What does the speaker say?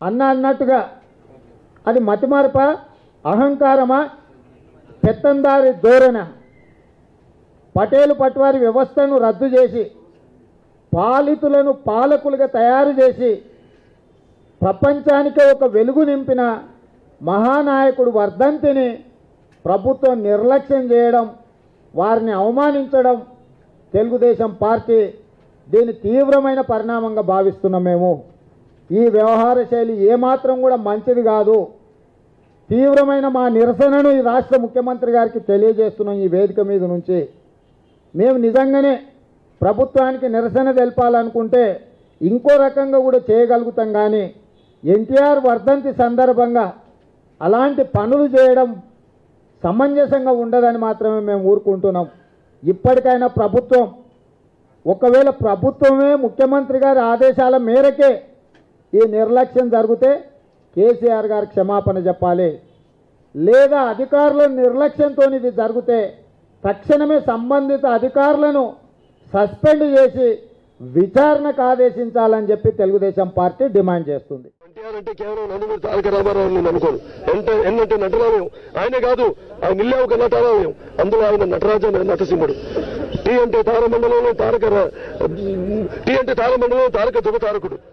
అన్నట్టుగా అది మతిమార్ప, అహంకారమా, పెత్తందారి ధోరణ? పటేలు పట్వారి వ్యవస్థను రద్దు చేసి పాలితులను పాలకులుగా తయారు చేసి ప్రపంచానికే ఒక వెలుగు నింపిన మహానాయకుడు వర్ధంతిని ప్రభుత్వం నిర్లక్ష్యం చేయడం, వారిని అవమానించడం తెలుగుదేశం పార్టీ దీని తీవ్రమైన పరిణామంగా భావిస్తున్నాం. మేము ఈ వ్యవహార శైలి ఏమాత్రం కూడా మంచిది కాదు. తీవ్రమైన మా నిరసనను ఈ రాష్ట్ర ముఖ్యమంత్రి గారికి తెలియజేస్తున్నాం. ఈ వేదిక మీద నుంచి మేము నిజంగానే ప్రభుత్వానికి నిరసన తెలపాలనుకుంటే ఇంకో రకంగా కూడా చేయగలుగుతాం, కానీ ఎన్టీఆర్ వర్ధంతి సందర్భంగా అలాంటి పనులు చేయడం సమంజసంగా ఉండదని మాత్రమే మేము ఊరుకుంటున్నాం. ఇప్పటికైనా ప్రభుత్వం, ఒకవేళ ప్రభుత్వమే ముఖ్యమంత్రి గారి ఆదేశాల మేరకే ఈ నిర్లక్ష్యం జరిగితే కేసీఆర్ గారు క్షమాపణ చెప్పాలి. లేదా అధికారుల నిర్లక్ష్యంతో ఇది జరిగితే తక్షణమే సంబంధిత అధికారులను సస్పెండ్ చేసి విచారణకు ఆదేశించాలని చెప్పి తెలుగుదేశం పార్టీ డిమాండ్ చేస్తుంది. ఎన్టీఆర్ అంటే కేవలం నందమూరి తారక రామారావు నేను అనుకోను. ఎన్నంటే నటరాలయం ఆయనే కాదు, ఆయన ఇల్లే ఒక నటరాలయం. అందులో ఆయన నటరాజ నటసింహుడు. టీ అంటే తారమండలంలో తారక ధృవ తారకుడు.